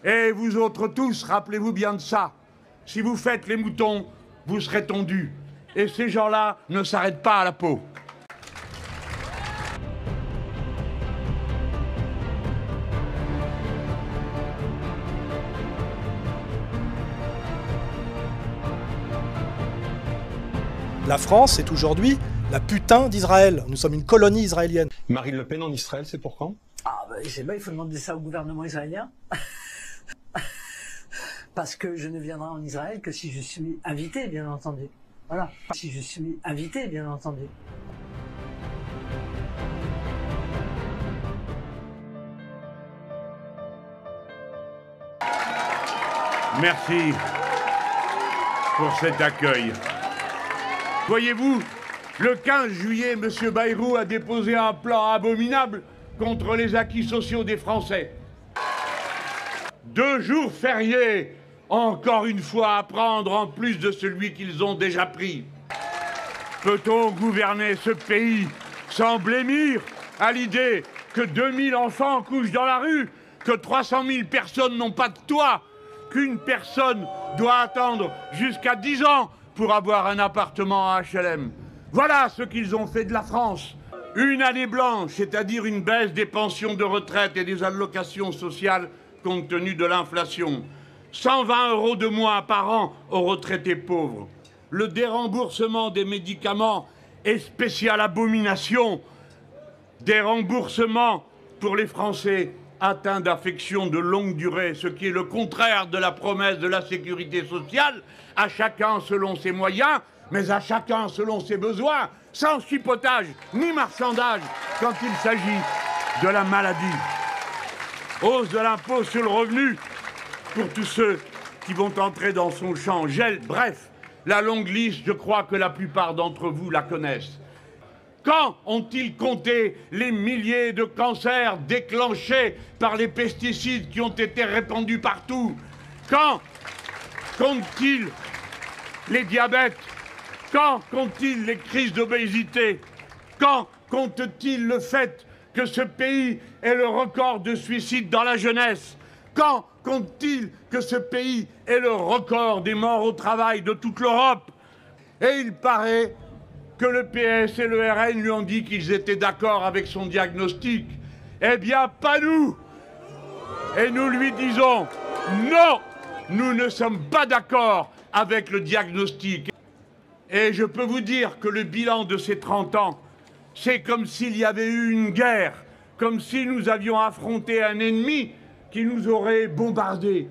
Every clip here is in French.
Et vous autres tous, rappelez-vous bien de ça. Si vous faites les moutons, vous serez tondus. Et ces gens-là ne s'arrêtent pas à la peau. La France est aujourd'hui la putain d'Israël. Nous sommes une colonie israélienne. Marine Le Pen en Israël, c'est pour quand? Ah ben, je sais pas, il faut demander ça au gouvernement israélien. Parce que je ne viendrai en Israël que si je suis invité, bien entendu. Voilà. Si je suis invité, bien entendu. Merci pour cet accueil. Voyez-vous, le 15 juillet, M. Bayrou a déposé un plan abominable contre les acquis sociaux des Français. 2 jours fériés, encore une fois à prendre en plus de celui qu'ils ont déjà pris. Peut-on gouverner ce pays sans blêmir à l'idée que 2000 enfants couchent dans la rue, que 300 000 personnes n'ont pas de toit, qu'une personne doit attendre jusqu'à 10 ans pour avoir un appartement à HLM? Voilà ce qu'ils ont fait de la France. Une année blanche, c'est-à-dire une baisse des pensions de retraite et des allocations sociales compte tenu de l'inflation. 120 € de moins par an aux retraités pauvres. Le déremboursement des médicaments est spéciale abomination. Des remboursements pour les Français atteints d'affections de longue durée, ce qui est le contraire de la promesse de la sécurité sociale, à chacun selon ses moyens, mais à chacun selon ses besoins, sans chipotage ni marchandage quand il s'agit de la maladie. Hausse de l'impôt sur le revenu pour tous ceux qui vont entrer dans son champ. Gel, bref, la longue liste, je crois que la plupart d'entre vous la connaissent. Quand ont-ils compté les milliers de cancers déclenchés par les pesticides qui ont été répandus partout? Quand comptent-ils les diabètes? Quand comptent-ils les crises d'obésité? Quand comptent-ils le fait que ce pays est le record de suicides dans la jeunesse? Quand comptent-ils que ce pays est le record des morts au travail de toute l'Europe? Et il paraît que le PS et le RN lui ont dit qu'ils étaient d'accord avec son diagnostic. Eh bien, pas nous! Et nous lui disons, non, nous ne sommes pas d'accord avec le diagnostic. Et je peux vous dire que le bilan de ces 30 ans, c'est comme s'il y avait eu une guerre, comme si nous avions affronté un ennemi qui nous aurait bombardés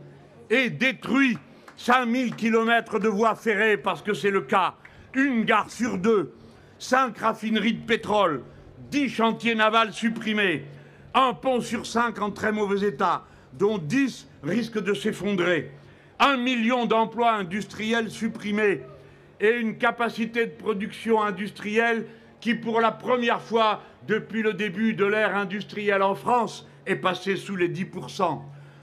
et détruit 5000 kilomètres de voies ferrées, parce que c'est le cas, une gare sur 2, 5 raffineries de pétrole, 10 chantiers navals supprimés, un pont sur 5 en très mauvais état, dont 10 risquent de s'effondrer, 1 million d'emplois industriels supprimés et une capacité de production industrielle qui, pour la première fois depuis le début de l'ère industrielle en France, est passée sous les 10%.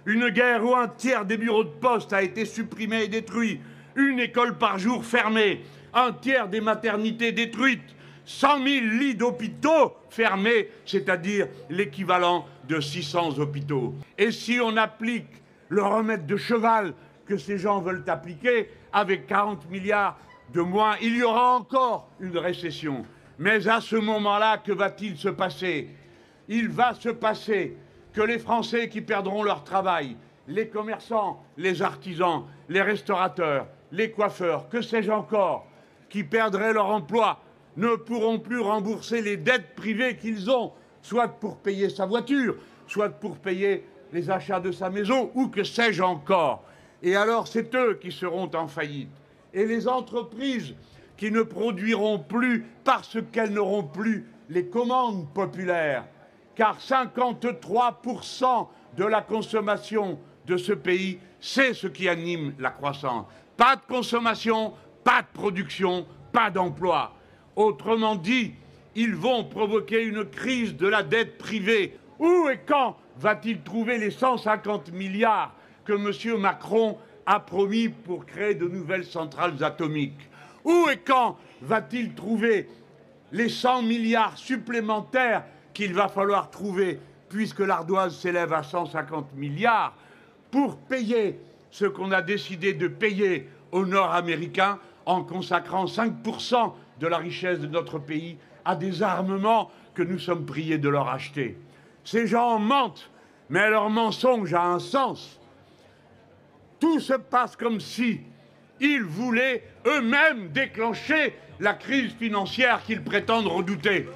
Une guerre où un tiers des bureaux de poste a été supprimé et détruit, une école par jour fermée, un tiers des maternités détruites, 100 000 lits d'hôpitaux fermés, c'est-à-dire l'équivalent de 600 hôpitaux. Et si on applique le remède de cheval que ces gens veulent appliquer, avec 40 milliards de moins, il y aura encore une récession. Mais à ce moment-là, que va-t-il se passer? Il va se passer que les Français qui perdront leur travail, les commerçants, les artisans, les restaurateurs, les coiffeurs, que sais-je encore, qui perdraient leur emploi, ne pourront plus rembourser les dettes privées qu'ils ont, soit pour payer sa voiture, soit pour payer les achats de sa maison, ou que sais-je encore. Et alors, c'est eux qui seront en faillite. Et les entreprises qui ne produiront plus parce qu'elles n'auront plus les commandes populaires, car 53% de la consommation de ce pays, c'est ce qui anime la croissance. Pas de consommation, pas de production, pas d'emploi. Autrement dit, ils vont provoquer une crise de la dette privée. Où et quand va-t-il trouver les 150 milliards que M. Macron a promis pour créer de nouvelles centrales atomiques? Où et quand va-t-il trouver les 100 milliards supplémentaires qu'il va falloir trouver, puisque l'ardoise s'élève à 150 milliards, pour payer ce qu'on a décidé de payer aux Nord-Américains en consacrant 5% de la richesse de notre pays à des armements que nous sommes priés de leur acheter. Ces gens mentent, mais leur mensonge a un sens. Tout se passe comme si ils voulaient eux-mêmes déclencher la crise financière qu'ils prétendent redouter.